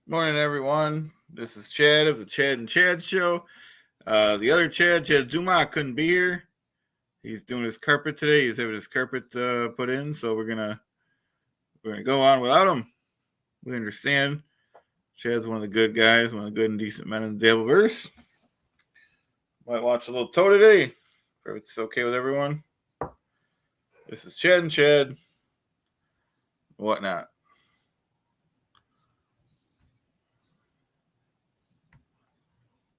Morning, everyone. This is Chad of the Chad and Chad Show. The other Chad Zuma, couldn't be here. He's doing his carpet today. He's having his carpet put in, so we're gonna go on without him. We understand. Chad's one of the good guys, one of the good and decent men in the Dableverse. Might watch a little toe today, if it's okay with everyone. This is Chad and Chad. Whatnot.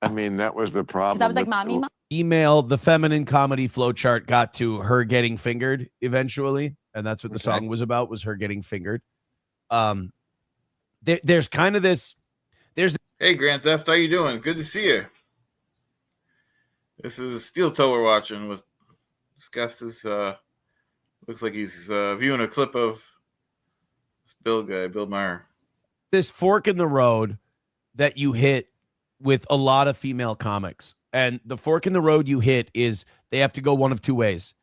I mean, that was the problem. Because I was like, mommy. Email, the feminine comedy flowchart got to her getting fingered eventually, and that's what the song was about, was her getting fingered. There's kind of this. Hey, Grand Theft, how you doing? Good to see you. This is Steel Toe we're watching with this guest is looks like he's viewing a clip of this Bill Maher. This fork in the road that you hit with a lot of female comics. And the fork in the road you hit is they have to go one of two ways.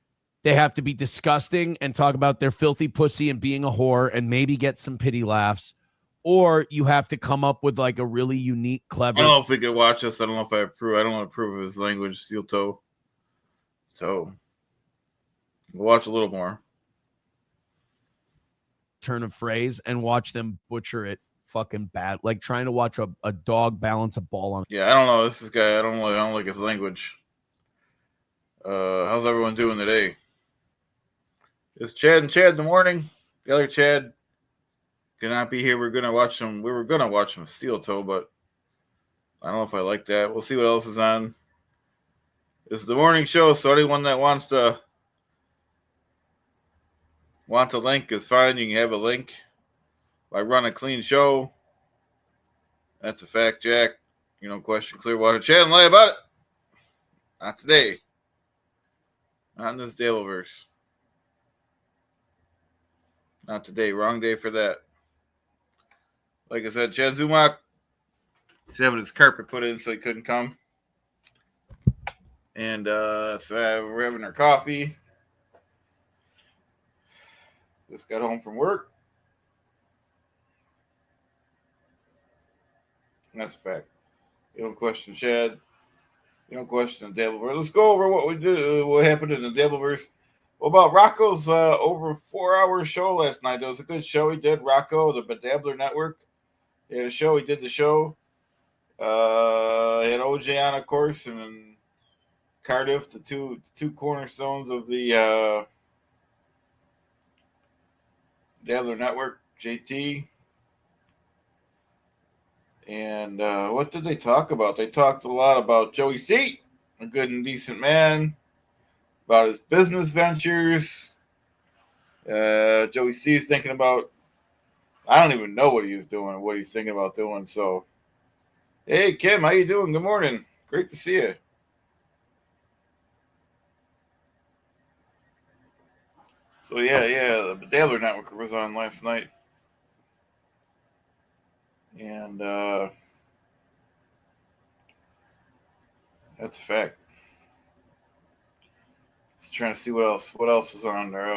They have to be disgusting and talk about their filthy pussy and being a whore and maybe get some pity laughs. Or you have to come up with like a really unique, clever. I don't know if we could watch this. I don't know if I approve. I don't approve of his language, Steel Toe. So we'll watch a little more. Turn of phrase and watch them butcher it fucking bad. Like trying to watch a dog balance a ball on. Yeah, I don't know. This guy, I don't like his language. How's everyone doing today? It's Chad and Chad in the morning. The other Chad cannot be here. We were gonna watch some Steel Toe, but I don't know if I like that. We'll see what else is on. This is the morning show, so anyone that wants a link is fine. You can have a link. I run a clean show. That's a fact, Jack. You know, question Clearwater. Chad and lie about it. Not today. Not in this Dableverse. Not today. Wrong day for that. Like I said, Chad Zuma, he's having his carpet put in so he couldn't come. And so we're having our coffee. Just got home from work. And that's a fact. You don't question Chad. You don't question the Dableverse. Let's go over what we did, what happened in the Dableverse. What about Rocco's over 4-hour show last night? It was a good show he did. Rocco, the Bedabbler Network. He had a show. He did the show. He had OJ on, of course, and then Cardiff, the two cornerstones of the Dabbler Network, JT. And what did they talk about? They talked a lot about Joey C, a good and decent man, about his business ventures. Joey C is thinking about, I don't even know what he is doing, what he's thinking about doing. So, hey, Kim, how you doing? Good morning. Great to see you. So, yeah, the Dabbler Network was on last night. And that's a fact. Just trying to see what else was on there.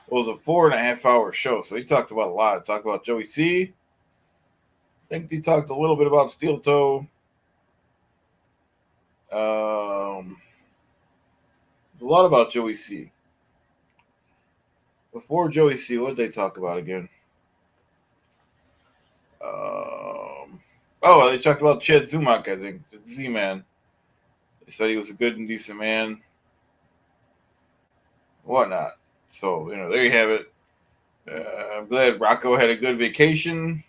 It was a 4.5-hour show, so he talked about a lot. He talked about Joey C. I think he talked a little bit about Steel Toe. There's a lot about Joey C. Before Joey C, what did they talk about again? They talked about Chad Zumak, I think, the Z-Man. They said he was a good and decent man. Whatnot. So, there you have it. I'm glad Rocco had a good vacation.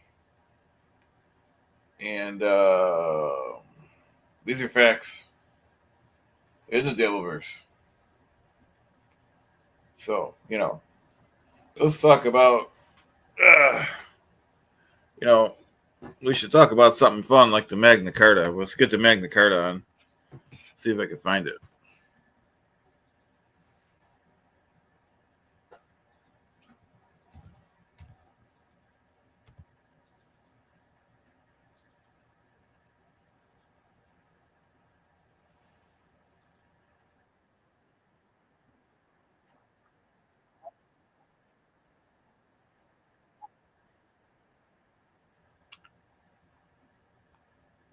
And these are facts in the Dableverse. So, let's talk about, we should talk about something fun like the Magna Carta. Let's get the Magna Carta on. See if I can find it.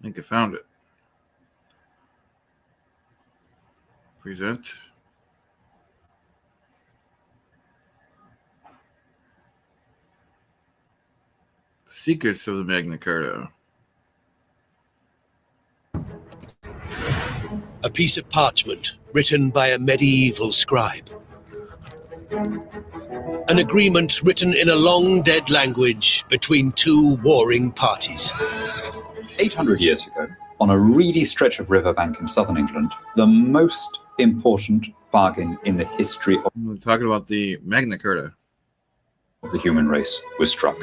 think I found it. Present. Secrets of the Magna Carta. A piece of parchment written by a medieval scribe. An agreement written in a long-dead language between two warring parties. 800 years ago, on a reedy stretch of riverbank in southern England, the most important bargain in the history We're talking about the Magna Carta. of the human race was struck.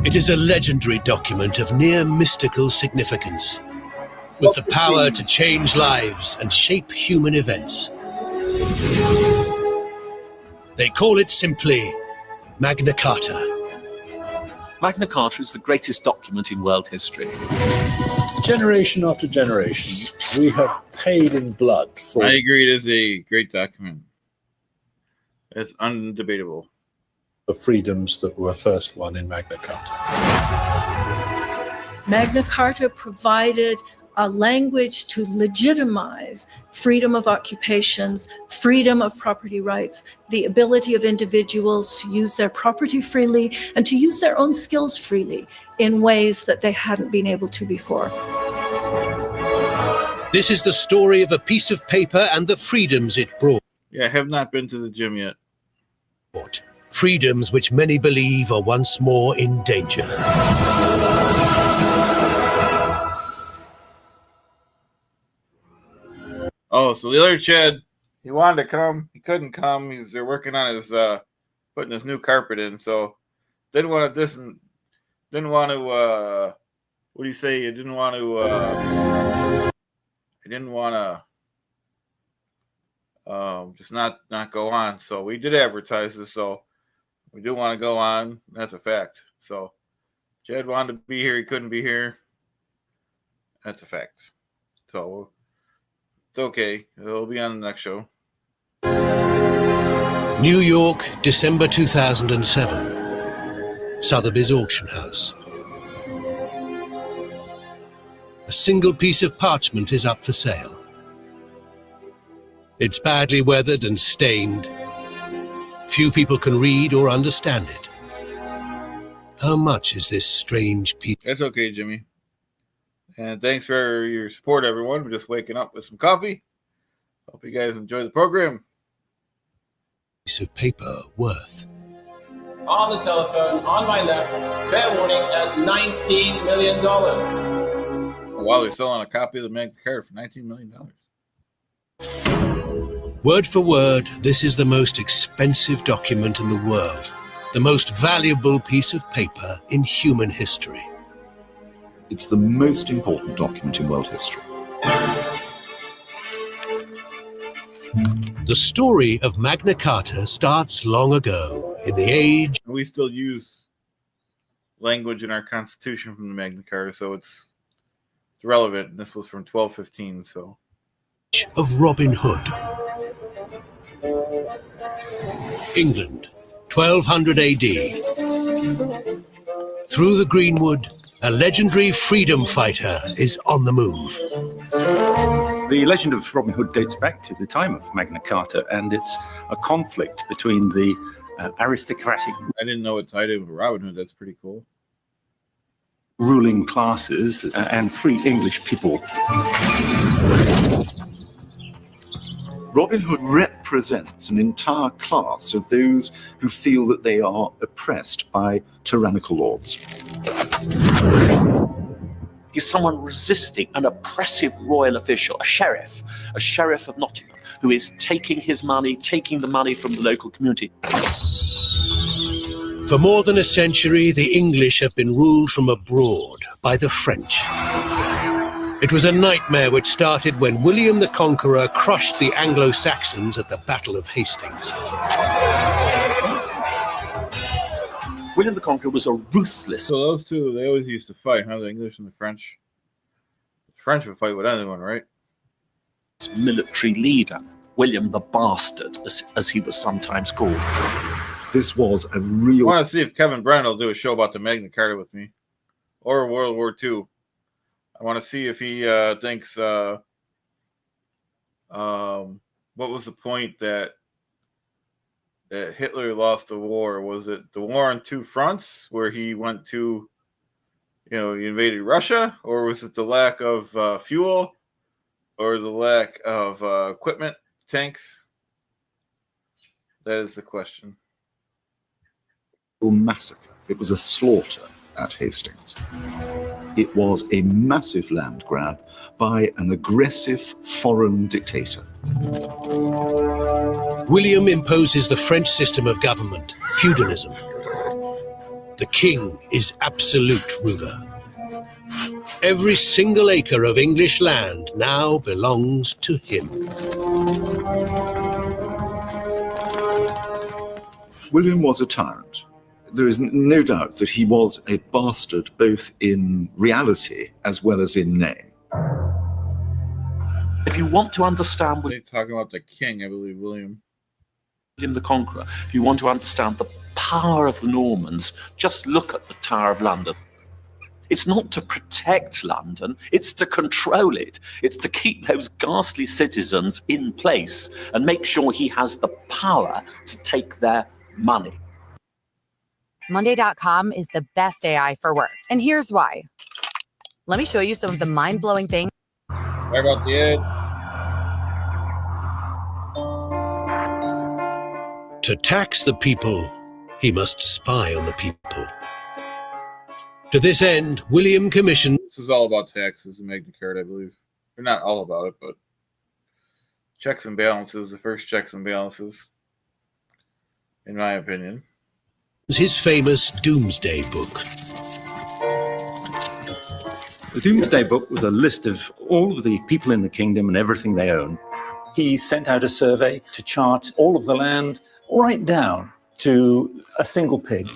It is a legendary document of near mystical significance, with the power to change lives and shape human events. They call it simply Magna Carta. Magna Carta is the greatest document in world history. Generation after generation, we have paid in blood for I agree, it is a great document. It's undebatable. the freedoms that were first won in Magna Carta. Magna Carta provided a language to legitimize freedom of occupations, freedom of property rights, the ability of individuals to use their property freely and to use their own skills freely in ways that they hadn't been able to before. This is the story of a piece of paper and the freedoms it brought. Yeah, I have not been to the gym yet. Freedoms which many believe are once more in danger. Oh, so the other Chad, he wanted to come. He couldn't come. They're working on his putting his new carpet in. So didn't want to what do you say? You didn't want to just not go on. So we did advertise this. So we do want to go on. That's a fact. So Chad wanted to be here. He couldn't be here. That's a fact. So it's okay. It'll be on the next show. New York, December 2007. Sotheby's Auction House. A single piece of parchment is up for sale. It's badly weathered and stained. Few people can read or understand it. How much is this strange piece? That's okay, Jimmy. And thanks for your support, everyone. We're just waking up with some coffee. Hope you guys enjoy the program. Piece of paper worth. On the telephone, on my left, fair warning at $19 million. While they're selling a copy of the Magna Carta for $19 million. Word for word, this is the most expensive document in the world. The most valuable piece of paper in human history. It's the most important document in world history. The story of Magna Carta starts long ago, in the age We still use language in our Constitution from the Magna Carta, so it's relevant. This was from 1215, so. of Robin Hood. England, 1200 AD. Through the greenwood, a legendary freedom fighter is on the move. The legend of Robin Hood dates back to the time of Magna Carta, and it's a conflict between the aristocratic I didn't know it tied in with Robin Hood. That's pretty cool. ruling classes and free English people. Robin Hood represents an entire class of those who feel that they are oppressed by tyrannical lords. He's someone resisting an oppressive royal official, a sheriff of Nottingham, who is taking his money, taking the money from the local community. For more than a century, the English have been ruled from abroad by the French. It was a nightmare which started when William the Conqueror crushed the Anglo-Saxons at the Battle of Hastings. William the Conqueror was a ruthless. So those two, they always used to fight, huh? The English and the French. The French would fight with anyone, right? Military leader, William the Bastard, as he was sometimes called. This was a I real want to see if Kevin Brennan will do a show about the Magna Carta with me, or World War II. I want to see if he thinks. What was the point that Hitler lost the war? Was it the war on two fronts, where he went to, he invaded Russia, or was it the lack of fuel, or the lack of equipment, tanks? That is the question. Massacre. It was a slaughter at Hastings. It was a massive land grab by an aggressive foreign dictator. William imposes the French system of government, feudalism. The king is absolute ruler. Every single acre of English land now belongs to him. William was a tyrant. There is no doubt that he was a bastard both in reality as well as in name. If you want to understand They're talking about the king, I believe, William the Conqueror, if you want to understand the power of the Normans, just look at the Tower of London. It's not to protect London, it's to control it. It's to keep those ghastly citizens in place and make sure he has the power to take their money. Monday.com is the best AI for work. And here's why. Let me show you some of the mind-blowing things. Sorry about the ad. To tax the people, he must spy on the people. To this end, William commissioned... This is all about taxes and Magna Carta, I believe. They're not all about it, but checks and balances, the first checks and balances, in my opinion. His famous Doomsday Book. The Doomsday Book was a list of all of the people in the kingdom and everything they own. He sent out a survey to chart all of the land, right down to a single pig.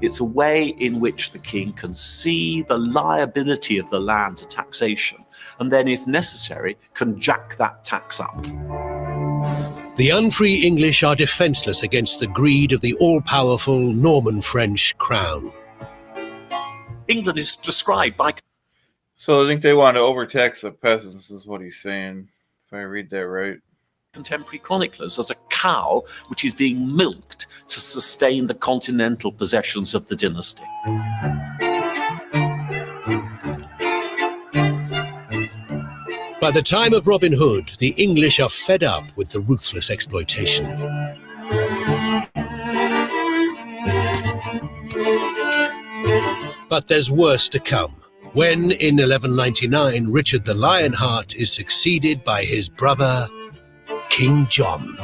It's a way in which the king can see the liability of the land to taxation, and then, if necessary, can jack that tax up. The unfree English are defenseless against the greed of the all-powerful Norman-French crown. England is described by... So I think they want to overtax the peasants, is what he's saying, if I read that right. Contemporary chroniclers as a cow which is being milked to sustain the continental possessions of the dynasty. By the time of Robin Hood, the English are fed up with the ruthless exploitation. But there's worse to come, when in 1199 Richard the Lionheart is succeeded by his brother, King John.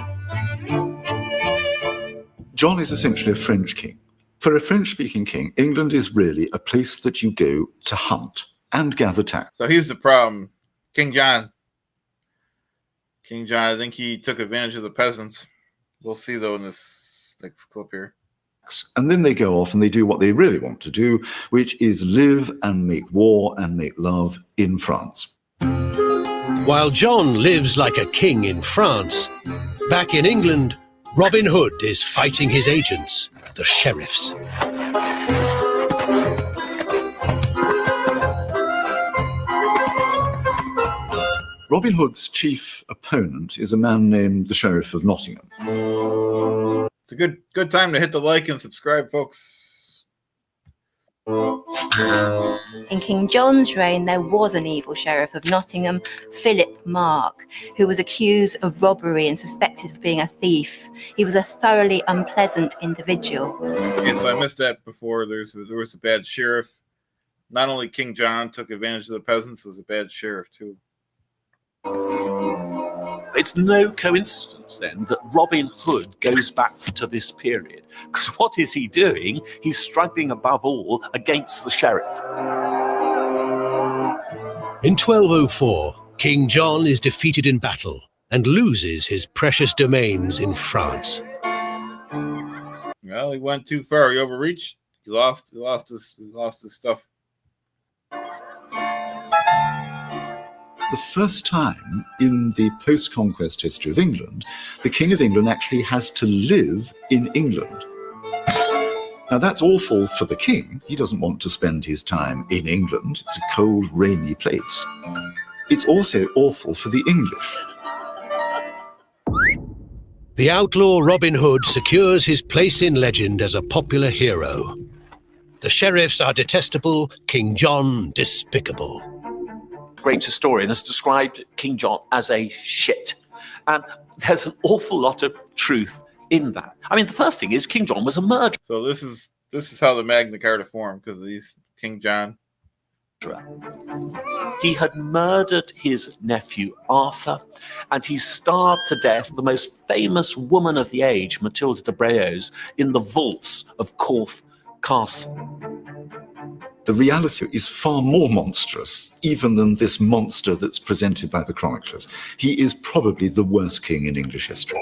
John is essentially a French king. For a French-speaking king, England is really a place that you go to hunt and gather tax. So here's the problem. King John, I think he took advantage of the peasants. We'll see, though, in this next clip here. And then they go off and they do what they really want to do, which is live and make war and make love in France. While John lives like a king in France, back in England, Robin Hood is fighting his agents, the sheriffs. Robin Hood's chief opponent is a man named the Sheriff of Nottingham. It's a good time to hit the like and subscribe, folks. In King John's reign, there was an evil Sheriff of Nottingham, Philip Mark, who was accused of robbery and suspected of being a thief. He was a thoroughly unpleasant individual. Okay, so I missed that before. There was a bad sheriff. Not only King John took advantage of the peasants, it was a bad sheriff, too. It's no coincidence, then, that Robin Hood goes back to this period. Because what is he doing? He's struggling above all against the sheriff. In 1204, King John is defeated in battle and loses his precious domains in France. Well, he went too far. He overreached. He lost his stuff. The first time in the post-conquest history of England, the King of England actually has to live in England. Now, that's awful for the king. He doesn't want to spend his time in England. It's a cold, rainy place. It's also awful for the English. The outlaw Robin Hood secures his place in legend as a popular hero. The sheriffs are detestable, King John despicable. Great historian has described King John as a shit. And there's an awful lot of truth in that. I mean, the first thing is King John was a murderer. So this is how the Magna Carta formed, because of these King John. He had murdered his nephew Arthur, and he starved to death the most famous woman of the age, Matilda de Breos, in the vaults of Corfe Castle. The reality is far more monstrous, even than this monster that's presented by the chroniclers. He is probably the worst king in English history.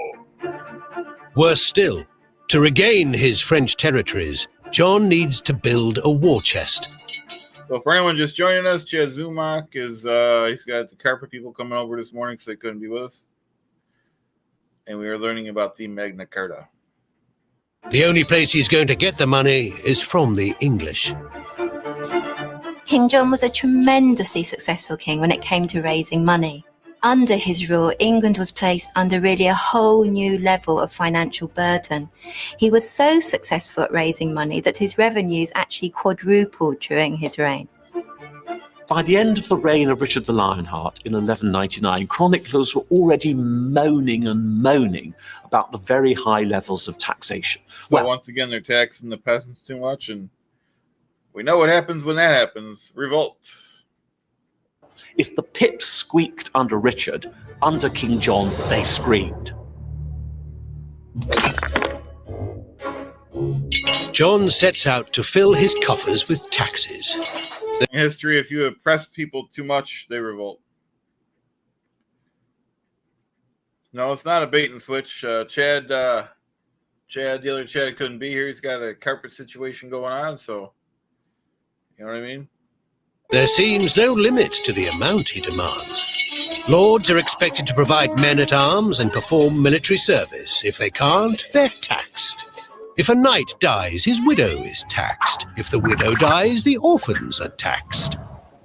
Worse still, to regain his French territories, John needs to build a war chest. So for anyone just joining us, Chad Zumock is he's got the carpet people coming over this morning, so they couldn't be with us. And we are learning about the Magna Carta. The only place he's going to get the money is from the English. King John was a tremendously successful king when it came to raising money. Under his rule, England was placed under really a whole new level of financial burden. He was so successful at raising money that his revenues actually quadrupled during his reign. By the end of the reign of Richard the Lionheart in 1199, chroniclers were already moaning about the very high levels of taxation. Well, once again, they're taxing the peasants too much, and we know what happens when that happens. Revolt. If the pips squeaked under Richard, under King John, they screamed. John sets out to fill his coffers with taxes. In history, if you oppress people too much, they revolt. No, it's not a bait and switch. Chad, the other Chad couldn't be here. He's got a carpet situation going on, so you know what I mean? There seems no limit to the amount he demands. Lords are expected to provide men-at-arms and perform military service. If they can't, they're taxed. If a knight dies, his widow is taxed. If the widow dies, the orphans are taxed.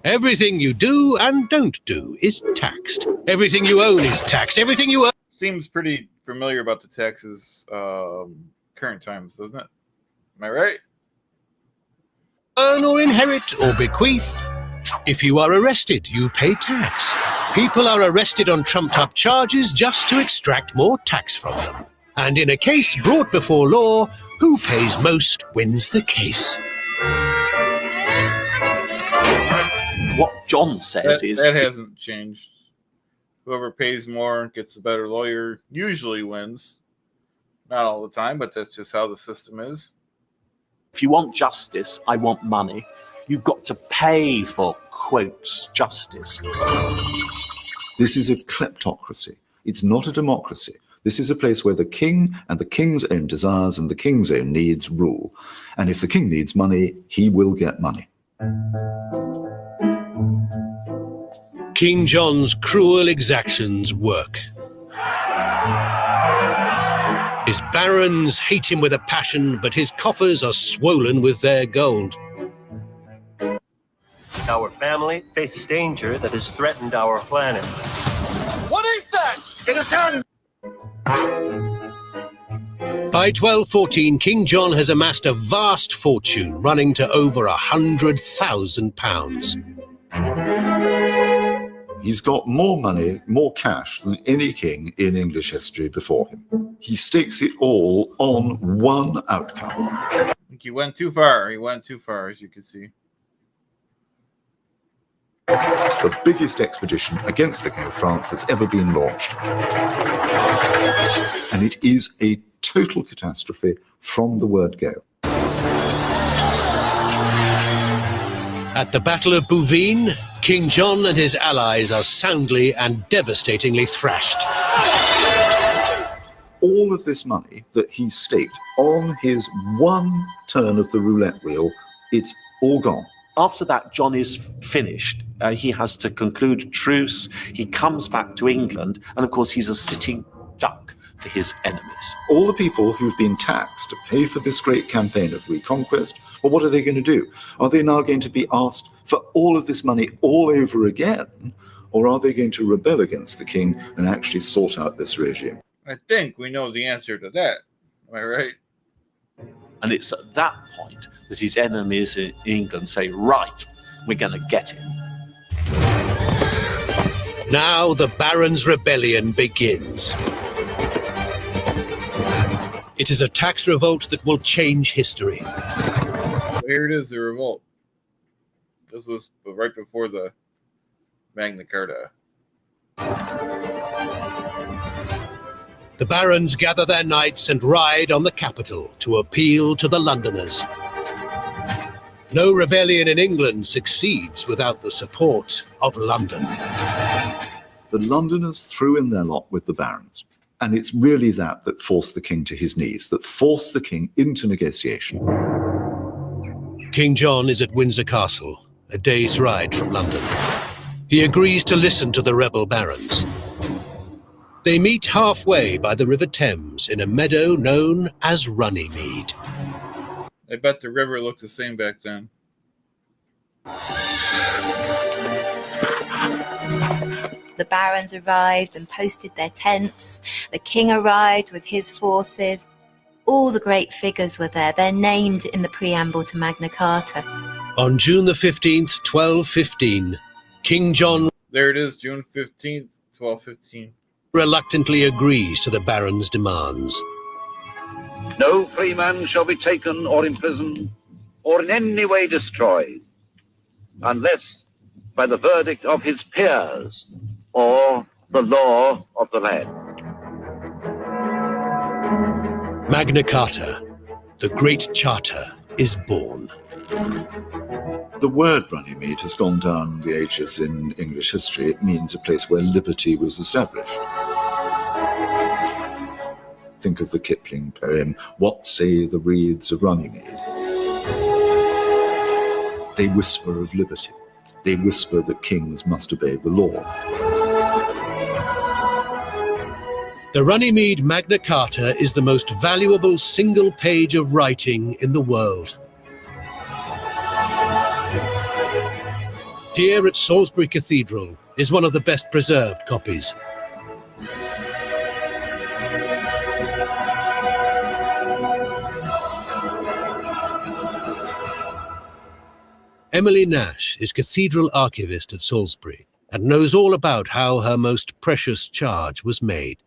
Everything you do and don't do is taxed. Everything you own is taxed. Everything you own... Seems pretty familiar about the taxes current times, doesn't it? Am I right? Earn or inherit or bequeath. If you are arrested, you pay tax. People are arrested on trumped-up charges just to extract more tax from them. And in a case brought before law, who pays most wins the case. What John says is... That hasn't changed. Whoever pays more gets a better lawyer, usually wins. Not all the time, but that's just how the system is. If you want justice, I want money. You've got to pay for, quotes, justice. This is a kleptocracy. It's not a democracy. This is a place where the king and the king's own desires and the king's own needs rule. And if the king needs money, he will get money. King John's cruel exactions work. His barons hate him with a passion, but his coffers are swollen with their gold. Our family faces danger that has threatened our planet. What is that? It is him! By 1214, King John has amassed a vast fortune, running to over £100,000. He's got more money, more cash than any king in English history before him. He stakes it all on one outcome. I think he went too far. He went too far, as you can see. The biggest expedition against the King of France that's ever been launched. And it is a total catastrophe from the word go. At the Battle of Bouvines, King John and his allies are soundly and devastatingly thrashed. All of this money that he staked on his one turn of the roulette wheel, it's all gone. After that, John is finished. He has to conclude a truce. He comes back to England, and of course, he's a sitting duck for his enemies. All the people who've been taxed to pay for this great campaign of reconquest, well, what are they going to do? Are they now going to be asked for all of this money all over again? Or are they going to rebel against the king and actually sort out this regime? I think we know the answer to that. Am I right? And it's at that point that his enemies in England say, right, we're going to get him. Now the Barons' Rebellion begins. It is a tax revolt that will change history. Here it is, the revolt. This was right before the Magna Carta. The barons gather their knights and ride on the capital to appeal to the Londoners. No rebellion in England succeeds without the support of London. The Londoners threw in their lot with the barons. And it's really that forced the king to his knees, that forced the king into negotiation. King John is at Windsor Castle, a day's ride from London. He agrees to listen to the rebel barons. They meet halfway by the River Thames in a meadow known as Runnymede. I bet the river looked the same back then. The barons arrived and posted their tents. The king arrived with his forces. All the great figures were there. They're named in the preamble to Magna Carta. On June the 15th, 1215, King John... There it is, June 15th, 1215. ...reluctantly agrees to the barons' demands. No free man shall be taken or imprisoned or in any way destroyed, unless by the verdict of his peers or the law of the land. Magna Carta, the Great Charter, is born. The word Runnymede has gone down the ages in English history. It means a place where liberty was established. Think of the Kipling poem, What Say the Reeds of Runnymede? They whisper of liberty. They whisper that kings must obey the law. The Runnymede Magna Carta is the most valuable single page of writing in the world. Here at Salisbury Cathedral is one of the best preserved copies. Emily Nash is cathedral archivist at Salisbury and knows all about how her most precious charge was made.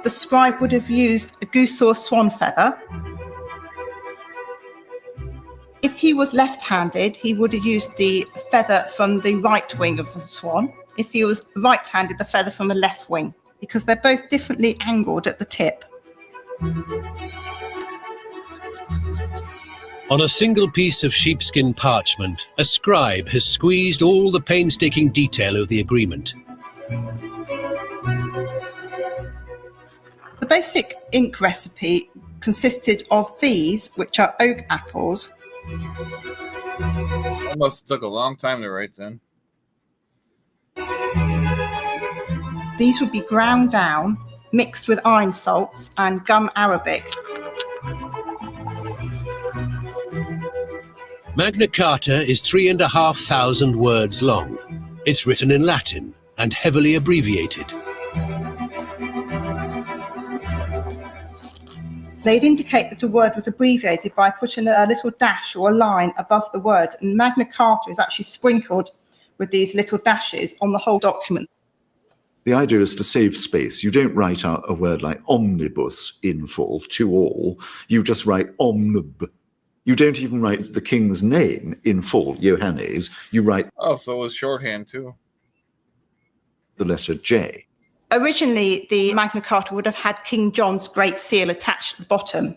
The scribe would have used a goose or swan feather. If he was left-handed, he would have used the feather from the right wing of the swan. If he was right-handed, the feather from the left wing, because they're both differently angled at the tip. On a single piece of sheepskin parchment, a scribe has squeezed all the painstaking detail of the agreement. The basic ink recipe consisted of these, which are oak apples. That must have took a long time to write then. These would be ground down, mixed with iron salts and gum arabic. Magna Carta is 3,500 words long. It's written in Latin and heavily abbreviated. They'd indicate that a word was abbreviated by putting a little dash or a line above the word, and Magna Carta is actually sprinkled with these little dashes on the whole document. The idea is to save space. You don't write out a word like omnibus in full, to all. You just write omnib. You don't even write the king's name in full, Johannes. You write... Oh, so it was shorthand too. The letter J. Originally, the Magna Carta would have had King John's Great Seal attached at the bottom.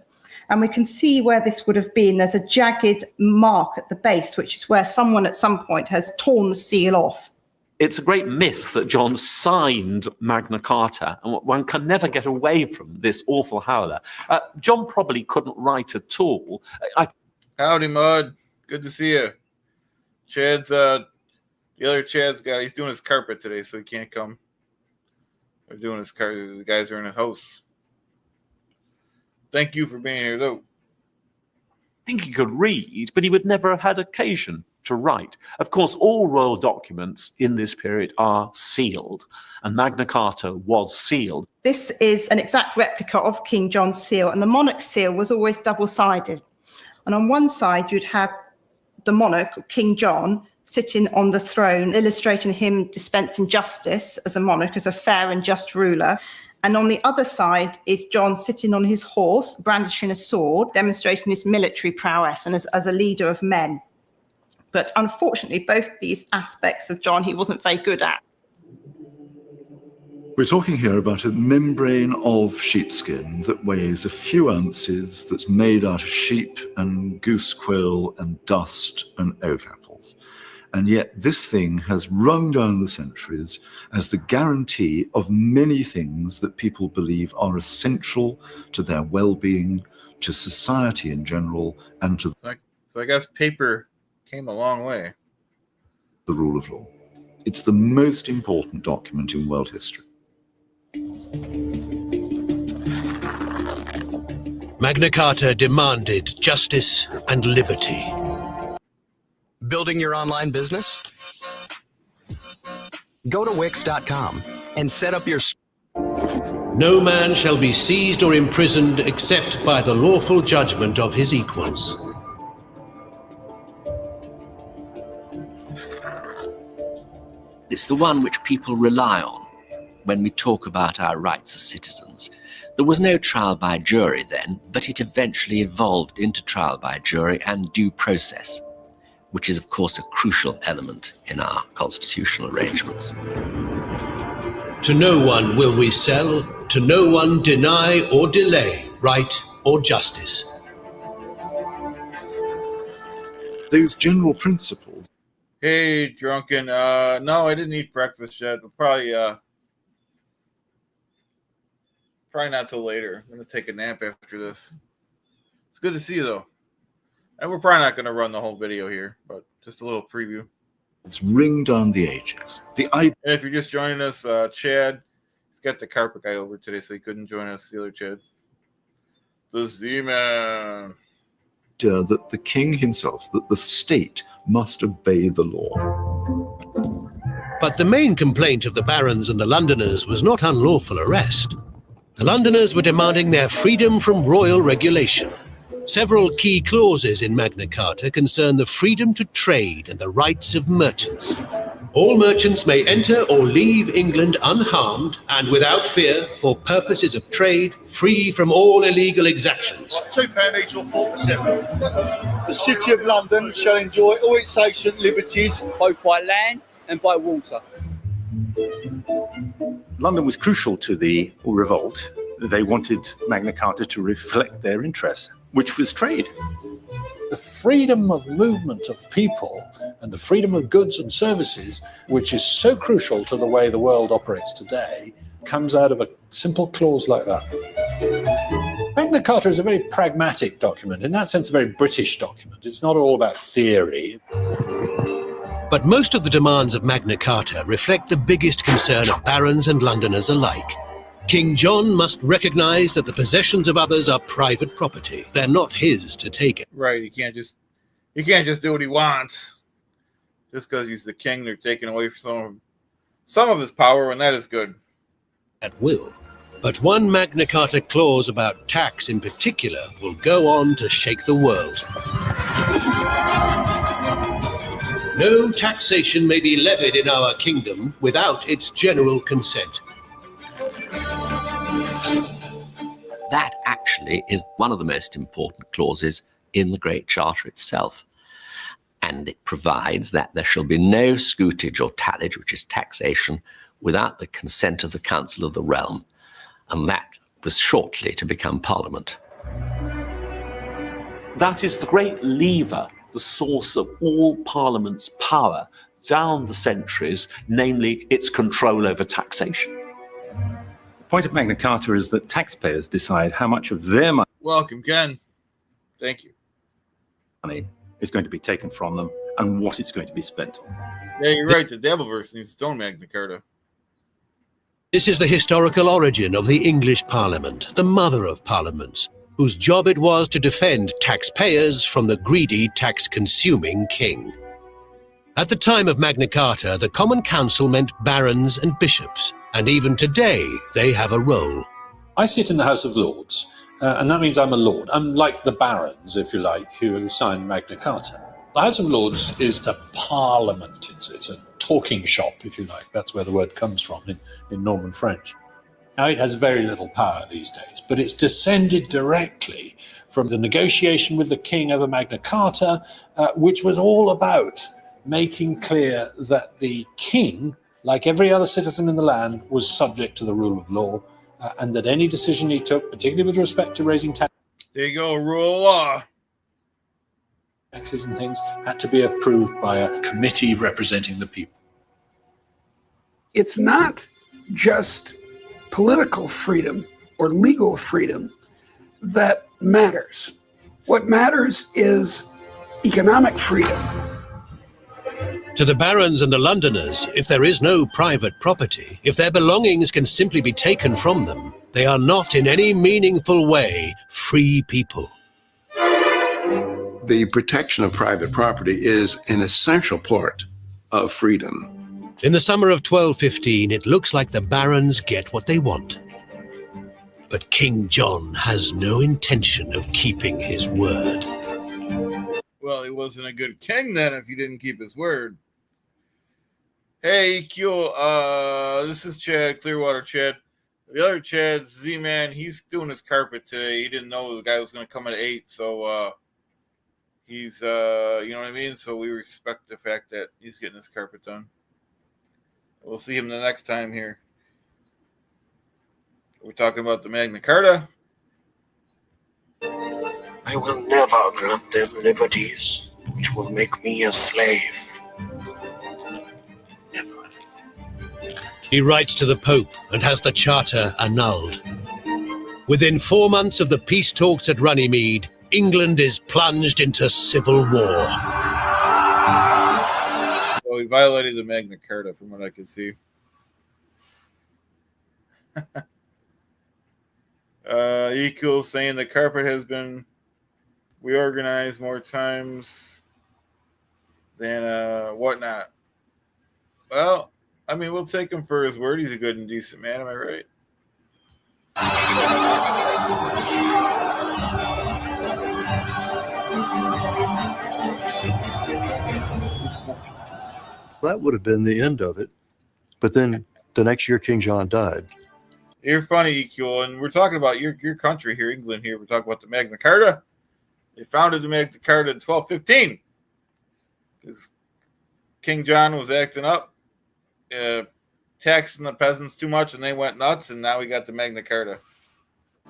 And we can see where this would have been. There's a jagged mark at the base, which is where someone at some point has torn the seal off. It's a great myth that John signed Magna Carta, and one can never get away from this awful howler. John probably couldn't write at all. Howdy, Mud. Good to see you. Chad's The other Chad's he's doing his carpet today, so he can't come. They're doing his carpet. The guys are in his house. Thank you for being here, though. I think he could read, but he would never have had occasion to write. Of course, all royal documents in this period are sealed, and Magna Carta was sealed. This is an exact replica of King John's seal, and the monarch's seal was always double-sided. And on one side, you'd have the monarch, King John, sitting on the throne, illustrating him dispensing justice as a monarch, as a fair and just ruler. And on the other side is John sitting on his horse, brandishing a sword, demonstrating his military prowess and as a leader of men. But unfortunately, both these aspects of John, he wasn't very good at. We're talking here about a membrane of sheepskin that weighs a few ounces, that's made out of sheep and goose quill and dust and oak apples. And yet this thing has rung down the centuries as the guarantee of many things that people believe are essential to their well-being, to society in general, and to So I guess paper came a long way. The rule of law. It's the most important document in world history. Magna Carta demanded justice and liberty. Building your online business? Go to Wix.com and set up your... No man shall be seized or imprisoned except by the lawful judgment of his equals. It's the one which people rely on when we talk about our rights as citizens. There was no trial by jury then, but it eventually evolved into trial by jury and due process, which is, of course, a crucial element in our constitutional arrangements. To no one will we sell, to no one deny or delay right or justice. Those general principles. Hey, drunken. No, I didn't eat breakfast yet. But probably not till later. I'm gonna take a nap after this. It's good to see you, though. And we're probably not gonna run the whole video here, but just a little preview. It's ring down the ages. And if you're just joining us, Chad, he's got the carpet guy over today, so he couldn't join us. The other Chad, the Z-Man. That the king himself, that the state must obey the law. But the main complaint of the barons and the Londoners was not unlawful arrest. The Londoners were demanding their freedom from royal regulation. Several key clauses in Magna Carta concern the freedom to trade and the rights of merchants. All merchants may enter or leave England unharmed and without fear for purposes of trade, free from all illegal exactions. £2 each or 4%. The City of London shall enjoy all its ancient liberties, both by land and by water. London was crucial to the revolt. They wanted Magna Carta to reflect their interests, which was trade. The freedom of movement of people and the freedom of goods and services, which is so crucial to the way the world operates today, comes out of a simple clause like that. Magna Carta is a very pragmatic document, in that sense a very British document. It's not all about theory. But most of the demands of Magna Carta reflect the biggest concern of barons and Londoners alike. King John must recognize that the possessions of others are private property. They're not his to take it. Right, he can't just do what he wants. Just because he's the king, they're taking away some of his power, and that is good. At will. But one Magna Carta clause about tax in particular will go on to shake the world. No taxation may be levied in our kingdom without its general consent. That actually is one of the most important clauses in the Great Charter itself. And it provides that there shall be no scutage or tallage, which is taxation, without the consent of the Council of the Realm. And that was shortly to become Parliament. That is the great lever, the source of all Parliament's power down the centuries, namely its control over taxation. The point of Magna Carta is that taxpayers decide how much of their money Welcome, Ken. Thank you. is going to be taken from them and what it's going to be spent on. Yeah, you're right. The Devilverse needs its own Magna Carta. This is the historical origin of the English Parliament, the mother of parliaments, whose job it was to defend taxpayers from the greedy, tax-consuming king. At the time of Magna Carta, the Common Council meant barons and bishops, and even today they have a role. I sit in the House of Lords, and that means I'm a lord. I'm like the barons, if you like, who signed Magna Carta. The House of Lords is the parliament. It's a talking shop, if you like. That's where the word comes from in Norman French. Now, it has very little power these days, but it's descended directly from the negotiation with the king over Magna Carta, which was all about making clear that the king, like every other citizen in the land, was subject to the rule of law, and that any decision he took, particularly with respect to raising taxes, there you go, rule of law, taxes and things, had to be approved by a committee representing the people. It's not just political freedom or legal freedom that matters. What matters is economic freedom. To the barons and the Londoners, if there is no private property, if their belongings can simply be taken from them, they are not in any meaningful way free people. The protection of private property is an essential part of freedom. In the summer of 1215, it looks like the barons get what they want. But King John has no intention of keeping his word. Well, he wasn't a good king then if he didn't keep his word. Hey, EQ, this is Chad, Clearwater Chad. The other Chad, Z-Man, he's doing his carpet today. He didn't know the guy was going to come at 8, so he's, you know what I mean? So we respect the fact that he's getting his carpet done. We'll see him the next time here. We're talking about the Magna Carta. I will never grant them liberties which will make me a slave. He writes to the Pope and has the charter annulled. Within 4 months of the peace talks at Runnymede, England is plunged into civil war. Well, he violated the Magna Carta from what I could see. Equal saying the carpet has been reorganized more times than whatnot. Well, I mean, we'll take him for his word. He's a good and decent man. Am I right? That would have been the end of it. But then the next year, King John died. You're funny, EQ, and we're talking about your country here, England here. We're talking about the Magna Carta. They founded the Magna Carta in 1215 because King John was acting up, taxing the peasants too much, and they went nuts, and now we got the Magna Carta.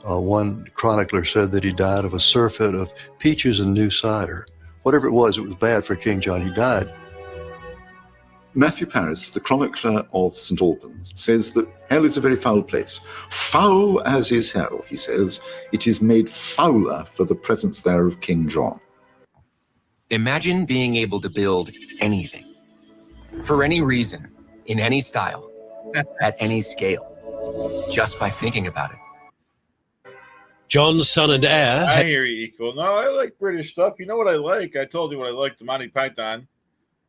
One chronicler said that he died of a surfeit of peaches and new cider. Whatever it was bad for King John. He died. Matthew Paris, the chronicler of St. Albans, says that hell is a very foul place. Foul as is hell, he says, it is made fouler for the presence there of King John. Imagine being able to build anything, for any reason, in any style, at any scale, just by thinking about it. John's son and heir. I hear you, Equal. No, I like British stuff. You know what I like? I told you what I like, the Monty Python.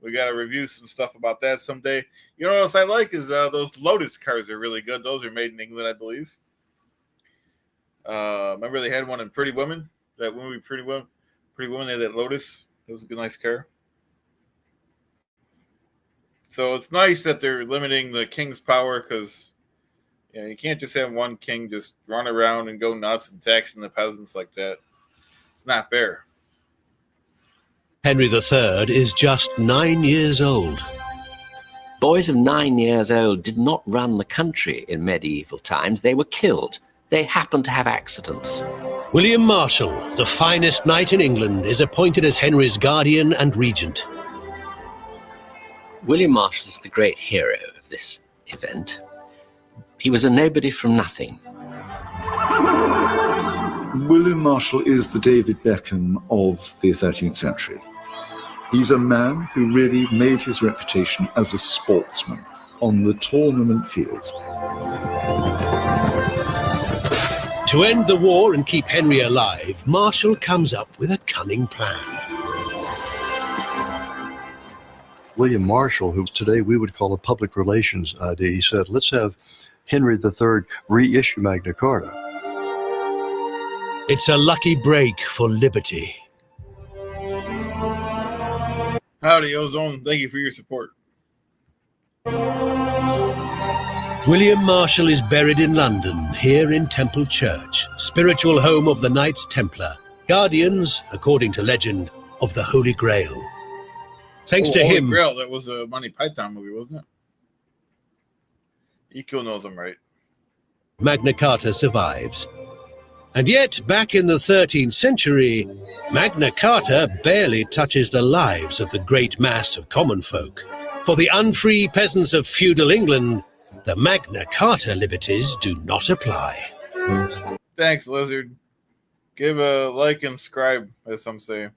We got to review some stuff about that someday. You know what else I like is those Lotus cars are really good. Those are made in England, I believe. Remember they had one in Pretty Women? That movie, Pretty Women, they had that Lotus. It was a good, nice car. So it's nice that they're limiting the king's power because you can't just have one king just run around and go nuts and taxing the peasants like that. It's not fair. Henry III is just 9 years old. Boys of 9 years old did not run the country in medieval times. They were killed. They happened to have accidents. William Marshal, the finest knight in England, is appointed as Henry's guardian and regent. William Marshal is the great hero of this event. He was a nobody from nothing. William Marshal is the David Beckham of the 13th century. He's a man who really made his reputation as a sportsman on the tournament fields. To end the war and keep Henry alive, Marshall comes up with a cunning plan. William Marshall, who today we would call a public relations idea, he said, let's have Henry III reissue Magna Carta. It's a lucky break for liberty. Howdy, Ozone. Thank you for your support. William Marshall is buried in London, here in Temple Church, spiritual home of the Knights Templar, guardians, according to legend, of the Holy Grail. Thanks to Holy him... Grail, that was a Monty Python movie, wasn't it? Eco knows I'm right. Magna Carta survives. And yet, back in the 13th century, Magna Carta barely touches the lives of the great mass of common folk. For the unfree peasants of feudal England, the Magna Carta liberties do not apply. Thanks, Lizard. Give a like and subscribe, as some say.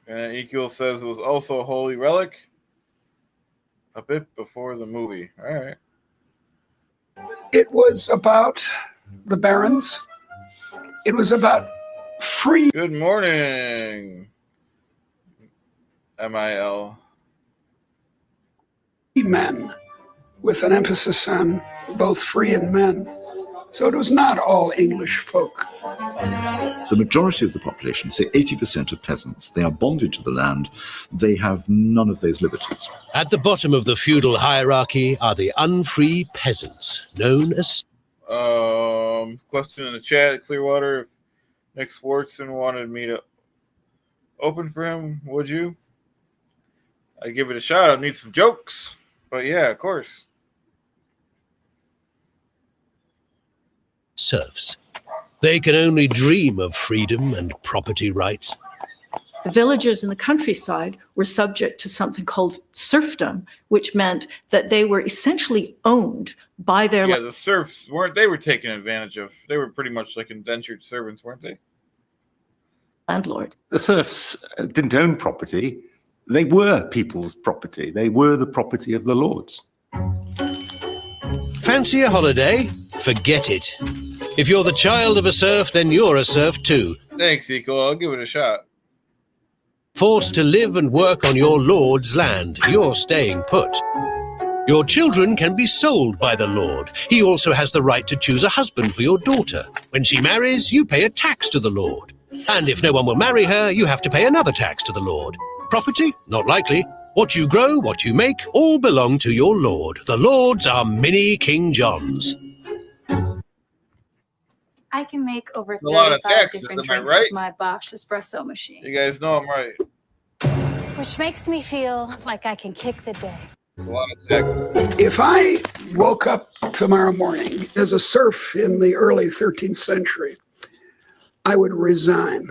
And Equal says it was also a holy relic a bit before the movie. All right. It was about the barons. It was about free. Good morning, MIL. Men, with an emphasis on both free and men. So it was not all English folk. The majority of the population, say 80%, are peasants. They are bonded to the land. They have none of those liberties. At the bottom of the feudal hierarchy are the unfree peasants, known as... Question in the chat, Clearwater. If Nick Swartzen wanted me to open for him, would you? I'd give it a shot. I'd need some jokes. But yeah, of course. serfs. They can only dream of freedom and property rights. The villagers in the countryside were subject to something called serfdom, which meant that they were essentially owned by their... Yeah, the serfs weren't, they were taken advantage of. They were pretty much like indentured servants, weren't they? Landlord. The serfs didn't own property. They were people's property. They were the property of the lords. Fancy a holiday? Forget it. If you're the child of a serf, then you're a serf too. Thanks, Eco. I'll give it a shot. Forced to live and work on your lord's land, you're staying put. Your children can be sold by the lord. He also has the right to choose a husband for your daughter. When she marries, you pay a tax to the lord. And if no one will marry her, you have to pay another tax to the lord. Property? Not likely. What you grow, what you make, all belong to your lord. The lords are mini King Johns. I can make over A lot of 35 taxes, different am I drinks right? with my Bosch espresso machine, You guys know I'm right. which makes me feel like I can kick the day. A lot of taxes. If I woke up tomorrow morning as a serf in the early 13th century, I would resign.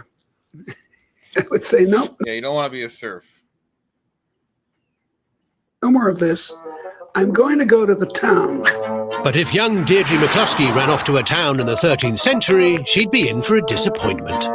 I would say, no, Yeah, you don't want to be a serf. no more of this. I'm going to go to the town. But if young Deirdre McCluskey ran off to a town in the 13th century, she'd be in for a disappointment.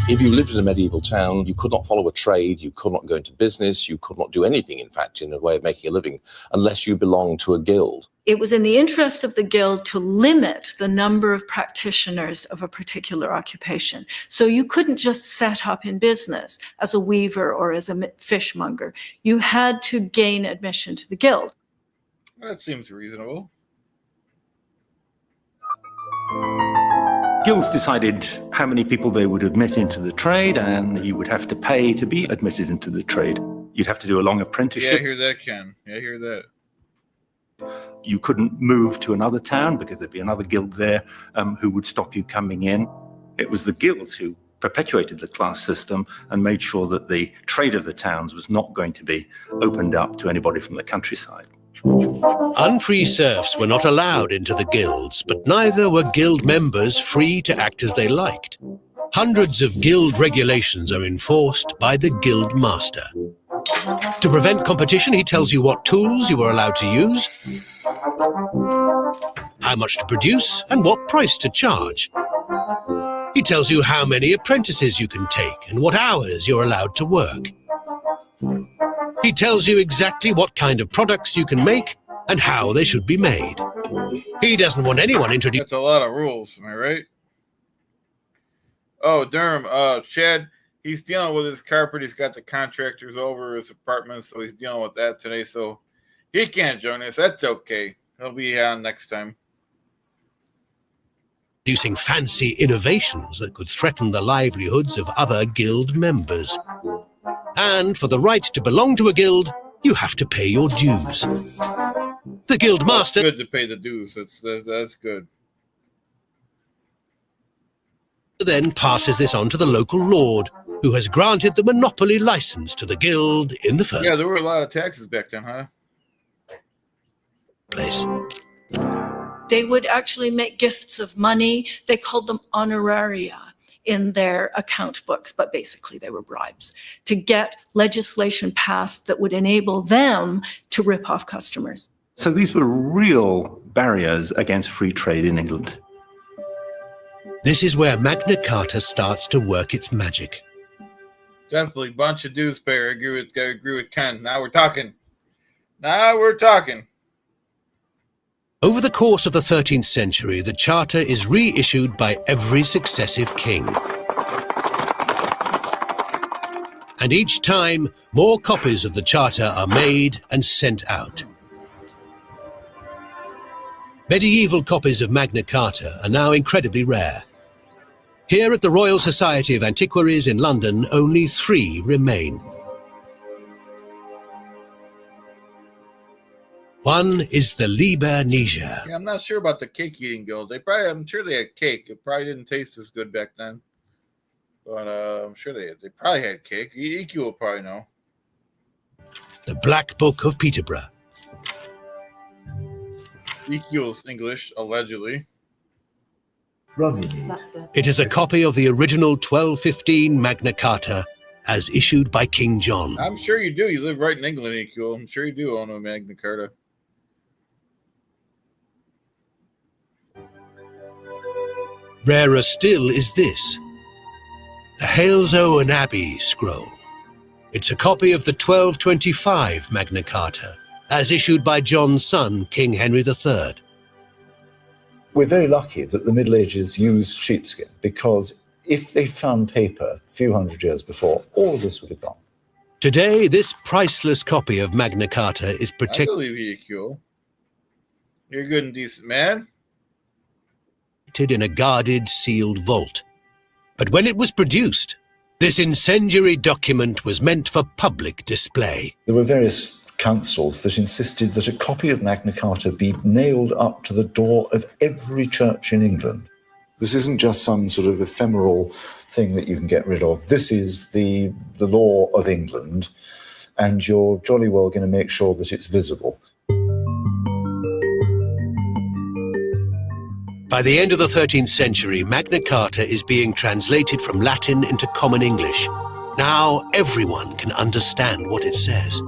If you lived in a medieval town, you could not follow a trade, you could not go into business, you could not do anything, in fact, in a way of making a living, unless you belonged to a guild. It was in the interest of the guild to limit the number of practitioners of a particular occupation. So you couldn't just set up in business as a weaver or as a fishmonger. You had to gain admission to the guild. That seems reasonable. Guilds decided how many people they would admit into the trade, and you would have to pay to be admitted into the trade. You'd have to do a long Yeah, I apprenticeship. hear that, Ken. Yeah, I hear that. You couldn't move to another town because there'd be another guild there who would stop you coming in. It was the guilds who perpetuated the class system and made sure that the trade of the towns was not going to be opened up to anybody from the countryside. Unfree serfs were not allowed into the guilds, but neither were guild members free to act as they liked. Hundreds of guild regulations are enforced by the guild master. To prevent competition, he tells you what tools you are allowed to use, how much to produce, and what price to charge. He tells you how many apprentices you can take and what hours you're allowed to work. He tells you exactly what kind of products you can make and how they should be made. He doesn't want anyone introduced. That's a lot of rules, am I right? Oh, Durham, Chad, he's dealing with his carpet. He's got the contractors over his apartment, so he's dealing with that today. So he can't join us. That's okay. He'll be on next time. Producing fancy innovations that could threaten the livelihoods of other guild members. And for the right to belong to a guild, you have to pay your dues. The guild master... It's good to pay the dues. That's good. Then passes this on to the local lord, who has granted the monopoly license to the guild in the first Yeah, there were a lot of taxes back then, huh? place. They would actually make gifts of money. They called them honoraria in their account books, but basically they were bribes to get legislation passed that would enable them to rip off customers. So these were real barriers against free trade in England. This is where Magna Carta starts to work its magic. Definitely bunch of dues payer. I agree with Ken. Now we're talking. Now we're talking. Over the course of the 13th century, the charter is reissued by every successive king. And each time, more copies of the charter are made and sent out. Medieval copies of Magna Carta are now incredibly rare. Here at the Royal Society of Antiquaries in London, only 3 remain. One is the Liber Niger. Yeah, I'm not sure about the cake eating guild. I'm sure they had cake. It probably didn't taste as good back then. But I'm sure they probably had cake. EQ will probably know. The Black Book of Peterborough. EQ's English, allegedly. It is a copy of the original 1215 Magna Carta as issued by King John. I'm sure you do. You live right in England, EQ. I'm sure you do own a Magna Carta. Rarer still is this, the Halesowen Abbey scroll. It's a copy of the 1225 Magna Carta, as issued by John's son, King Henry III. We're very lucky that the Middle Ages used sheepskin, because if they found paper a few hundred years before, all of this would have gone. Today, this priceless copy of Magna Carta is I protected believe you, EQ. You're a good and decent man. in a guarded, sealed vault. But when it was produced, this incendiary document was meant for public display. There were various councils that insisted that a copy of Magna Carta be nailed up to the door of every church in England. This isn't just some sort of ephemeral thing that you can get rid of. This is the law of England, and you're jolly well going to make sure that it's visible. By the end of the 13th century, Magna Carta is being translated from Latin into Common English. Now everyone can understand what it says.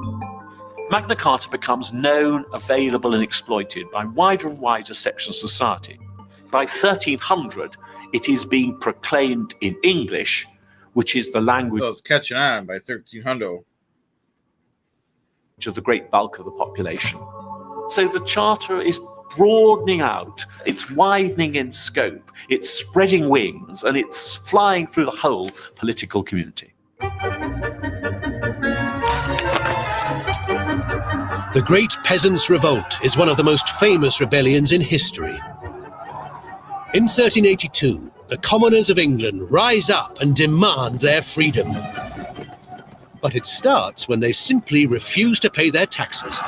Magna Carta becomes known, available and exploited by wider and wider sections of society. By 1300, it is being proclaimed in English, which is the language So it's catching on by 1300. of the great bulk of the population. So the Charter is broadening out, it's widening in scope, it's spreading wings, and it's flying through the whole political community. The Great Peasants' Revolt is one of the most famous rebellions in history. In 1382, the commoners of England rise up and demand their freedom. But it starts when they simply refuse to pay their taxes.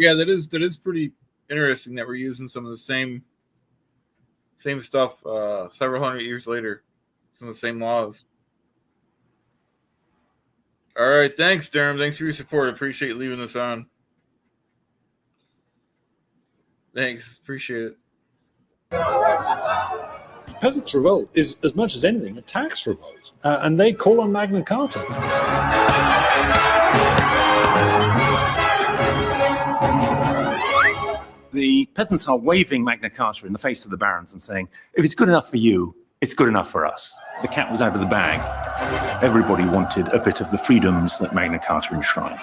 Yeah, that is pretty interesting that we're using some of the same stuff several hundred years later. Some of the same laws. All right, thanks, Durham. Thanks for your support. Appreciate you leaving this on. Thanks, appreciate it. The Peasants' Revolt is, as much as anything, a tax revolt, and they call on Magna Carta. The peasants are waving Magna Carta in the face of the barons and saying, if it's good enough for you, it's good enough for us. The cat was out of the bag. Everybody wanted a bit of the freedoms that Magna Carta enshrined.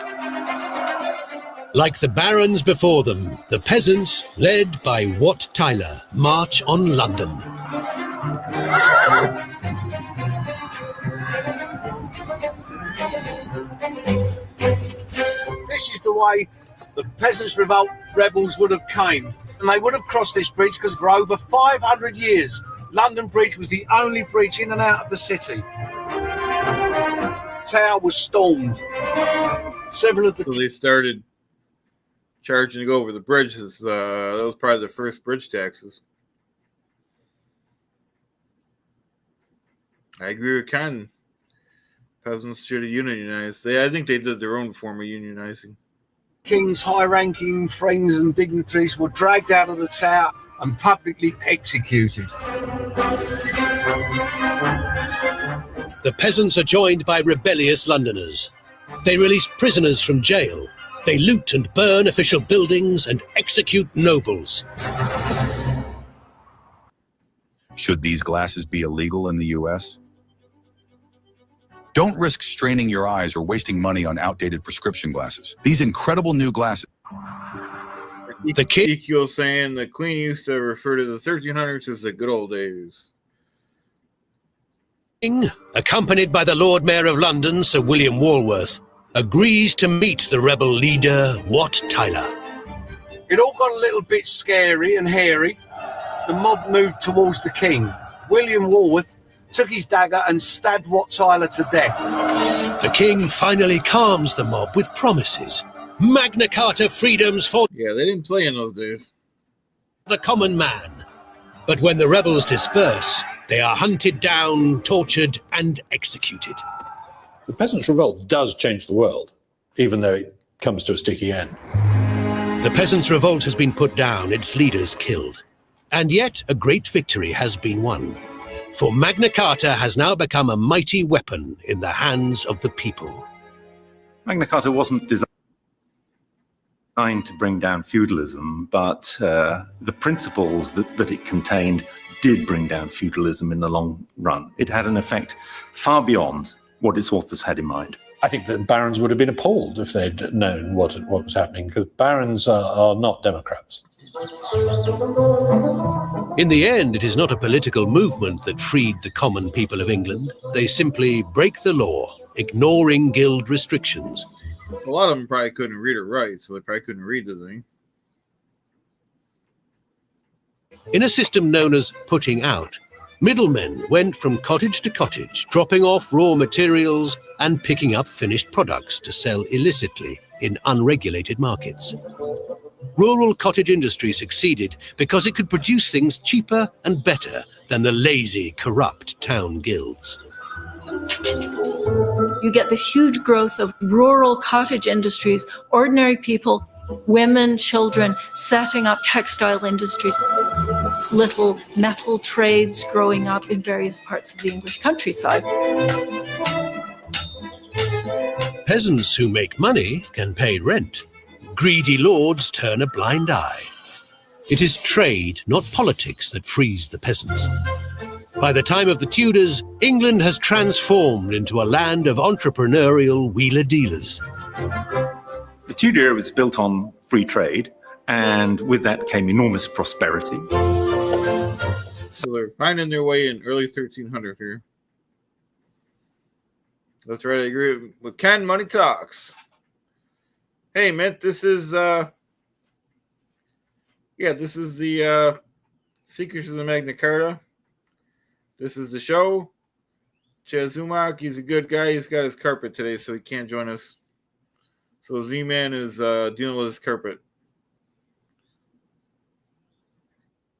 Like the barons before them, the peasants, led by Wat Tyler, march on London. This is the way the Peasants' Revolt rebels would have came. And they would have crossed this bridge because for over 500 years, London Bridge was the only bridge in and out of the city. Tower was stormed. Several of the... So they started charging to go over the bridges. That was probably the first bridge taxes. I agree with Ken. Peasants should have unionized. I think they did their own form of unionizing. King's high-ranking friends and dignitaries were dragged out of the tower and publicly executed. The peasants are joined by rebellious Londoners. They release prisoners from jail. They loot and burn official buildings and execute nobles. Should these glasses be illegal in the US? Don't risk straining your eyes or wasting money on outdated prescription glasses. These incredible new glasses. The Ezekiel saying the Queen used to refer to the 1300s as the good old days. King, accompanied by the Lord Mayor of London, Sir William Walworth, agrees to meet the rebel leader, Wat Tyler. It all got a little bit scary and hairy. The mob moved towards the king. William Walworth took his dagger and stabbed Wat Tyler to death. The king finally calms the mob with promises. Magna Carta freedoms for... Yeah, they didn't play in those days. ...the common man. But when the rebels disperse, they are hunted down, tortured, and executed. The Peasants' Revolt does change the world, even though it comes to a sticky end. The Peasants' Revolt has been put down, its leaders killed. And yet a great victory has been won. For Magna Carta has now become a mighty weapon in the hands of the people. Magna Carta wasn't designed to bring down feudalism, but the principles that it contained did bring down feudalism in the long run. It had an effect far beyond what its authors had in mind. I think that barons would have been appalled if they'd known what was happening, because barons are not democrats. In the end, it is not a political movement that freed the common people of England. They simply break the law, ignoring guild restrictions. A lot of them probably couldn't read or write, so they probably couldn't read the thing. In a system known as putting out, middlemen went from cottage to cottage, dropping off raw materials and picking up finished products to sell illicitly in unregulated markets. Rural cottage industry succeeded because it could produce things cheaper and better than the lazy, corrupt town guilds. You get this huge growth of rural cottage industries, ordinary people, women, children, setting up textile industries, little metal trades growing up in various parts of the English countryside. Peasants who make money can pay rent. Greedy lords turn a blind eye. It is trade, not politics, that frees the peasants. By the time of the Tudors, England has transformed into a land of entrepreneurial wheeler-dealers. The Tudor era was built on free trade, and with that came enormous prosperity. So they're finding their way in early 1300 here. That's right, I agree with Ken. Money talks. Hey, Mint, this is the Seekers of the Magna Carta. This is the show. Chad Zumock, he's a good guy. He's got his carpet today, so he can't join us. So Z-Man is dealing with his carpet.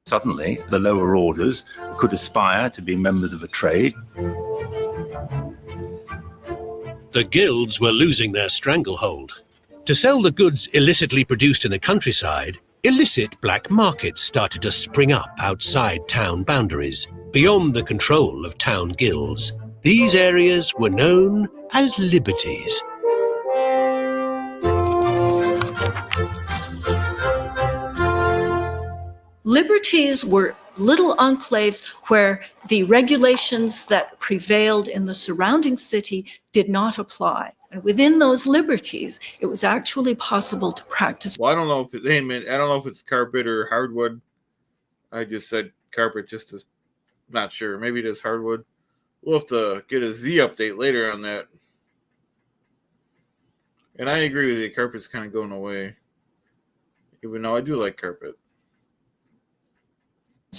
Suddenly, the lower orders could aspire to be members of a trade. The guilds were losing their stranglehold. To sell the goods illicitly produced in the countryside, illicit black markets started to spring up outside town boundaries, beyond the control of town guilds. These areas were known as liberties. liberties were little enclaves where the regulations that prevailed in the surrounding city did not apply. And within those liberties, it was actually possible to practice. Well, I don't know if it, hey, man, I don't know if it's carpet or hardwood. I just said carpet just to, not sure. Maybe it is hardwood. We'll have to get a Z update later on that. And I agree with you. Carpet's kind of going away. Even though I do like carpet.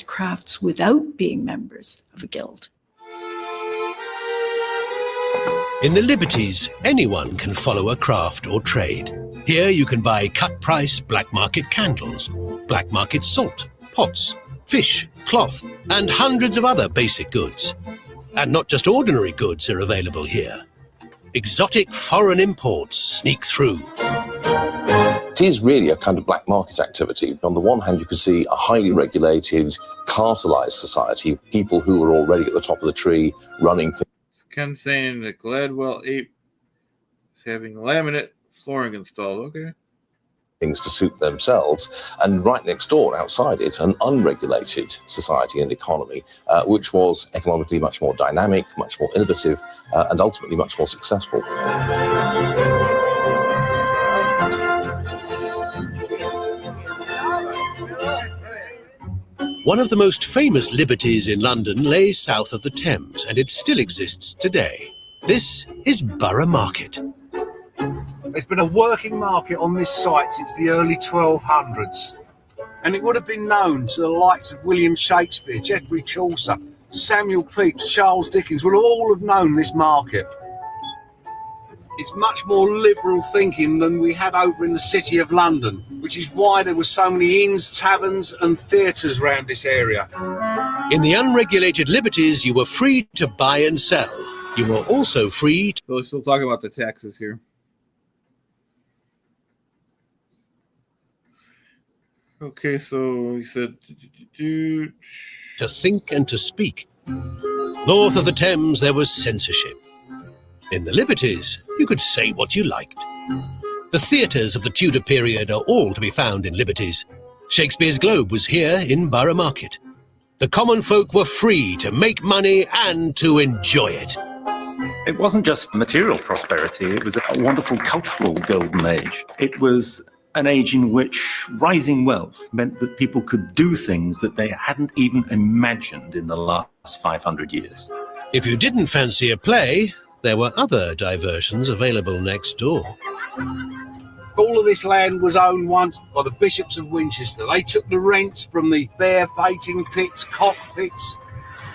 Crafts without being members of a guild. In the Liberties, anyone can follow a craft or trade. Here you can buy cut-price black market candles, black market salt, pots, fish, cloth, and hundreds of other basic goods. And not just ordinary goods are available here. Exotic foreign imports sneak through. It is really a kind of black market activity. On the one hand, you can see a highly regulated, cartelized society, people who are already at the top of the tree running things. Ken saying that Gladwell Ape is having laminate flooring installed. Okay. Things to suit themselves, and right next door, outside it, an unregulated society and economy, which was economically much more dynamic, much more innovative, and ultimately much more successful. One of the most famous liberties in London lay south of the Thames, and it still exists today. This is Borough Market. There's been a working market on this site since the early 1200s, and it would have been known to the likes of William Shakespeare, Geoffrey Chaucer, Samuel Pepys, Charles Dickens would all have known this market. It's much more liberal thinking than we had over in the City of London, which is why there were so many inns, taverns and theatres around this area. In the unregulated liberties, you were free to buy and sell. You were also free to... So we're still talking about the taxes here. Okay, so he said... to think and to speak. North of the Thames, there was censorship. In the liberties, you could say what you liked. The theatres of the Tudor period are all to be found in liberties. Shakespeare's Globe was here in Borough Market. The common folk were free to make money and to enjoy it. It wasn't just material prosperity, it was a wonderful cultural golden age. It was an age in which rising wealth meant that people could do things that they hadn't even imagined in the last 500 years. If you didn't fancy a play, there were other diversions available next door. All of this land was owned once by the bishops of Winchester. They took the rents from the bear baiting pits, cockpits,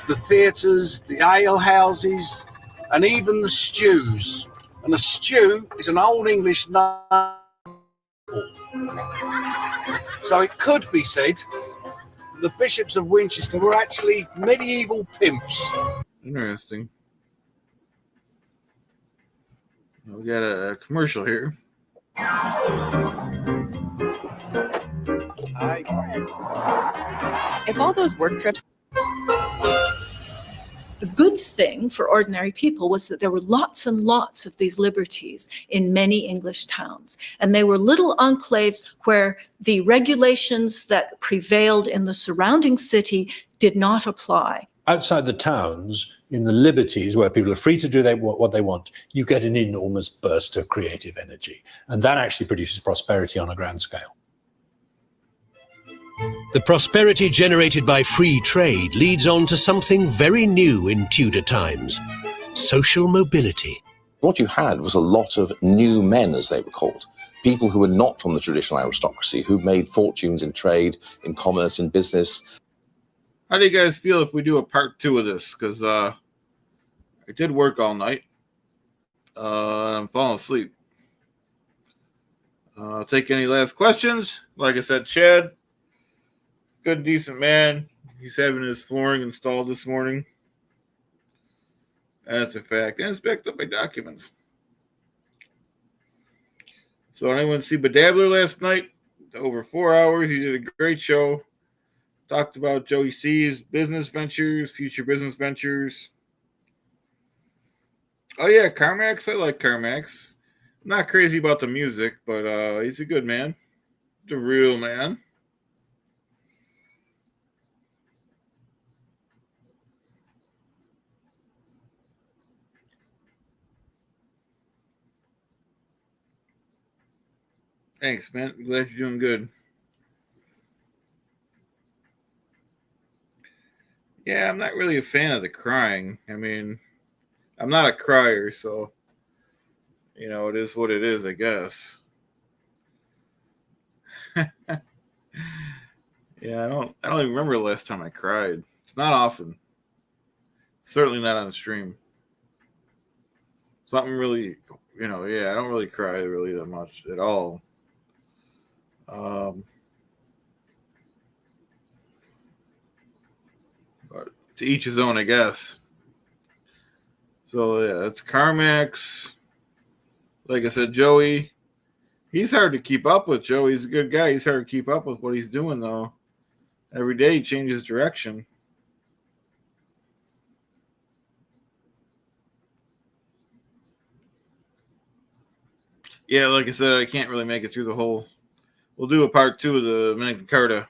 the theatres, the ale houses, and even the stews. And a stew is an Old English name. So it could be said that the bishops of Winchester were actually medieval pimps. Interesting. We got a commercial here. If all those work trips... The good thing for ordinary people was that there were lots and lots of these liberties in many English towns. And they were little enclaves where the regulations that prevailed in the surrounding city did not apply. Outside the towns, in the liberties where people are free to do what they want, you get an enormous burst of creative energy. And that actually produces prosperity on a grand scale. The prosperity generated by free trade leads on to something very new in Tudor times: social mobility. What you had was a lot of new men, as they were called, people who were not from the traditional aristocracy, who made fortunes in trade, in commerce, in business. How do you guys feel if we do a part 2 of this? Because I did work all night. I'm falling asleep. Take any last questions. Like I said, Chad, good, decent man. He's having his flooring installed this morning. That's a fact. And it's backed up by documents. So anyone see Bedabbler last night? Over 4 hours. He did a great show. Talked about Joey C's business ventures, future business ventures. Oh, yeah, Carmax. I like Carmax. I'm not crazy about the music, but he's a good man. He's a real man. Thanks, man. Glad you're doing good. Yeah, I'm not really a fan of the crying. I mean, I'm not a crier, so you know, it is what it is, I guess. Yeah, I don't even remember the last time I cried. It's not often. Certainly not on stream. Something really, you know, yeah, I don't really cry really that much at all. But to each his own, I guess. So yeah, it's Carmax. Like I said, Joey. He's hard to keep up with. Joey's a good guy. He's hard to keep up with what he's doing though. Every day he changes direction. Yeah, like I said, I can't really make it through the whole. We'll do a part 2 of the Magna Carta.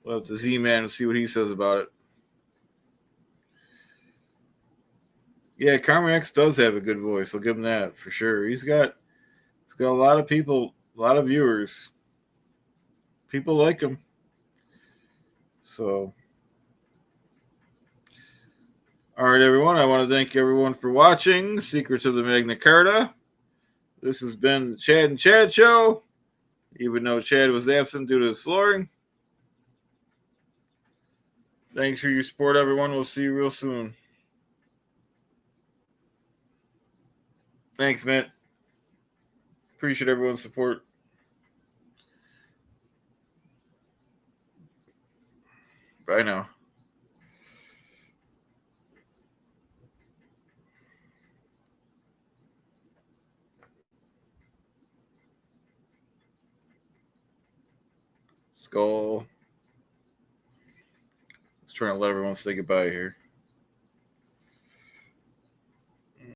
We'll have the Z-Man and see what he says about it. Yeah, Carmax does have a good voice. I'll give him that for sure. He's got a lot of people, a lot of viewers. People like him. So, all right, everyone. I want to thank everyone for watching Secrets of the Magna Carta. This has been the Chad and Chad Show, even though Chad was absent due to the flooring. Thanks for your support, everyone. We'll see you real soon. Thanks, Matt. Appreciate everyone's support. Bye now. Skull. Just trying to let everyone say goodbye here.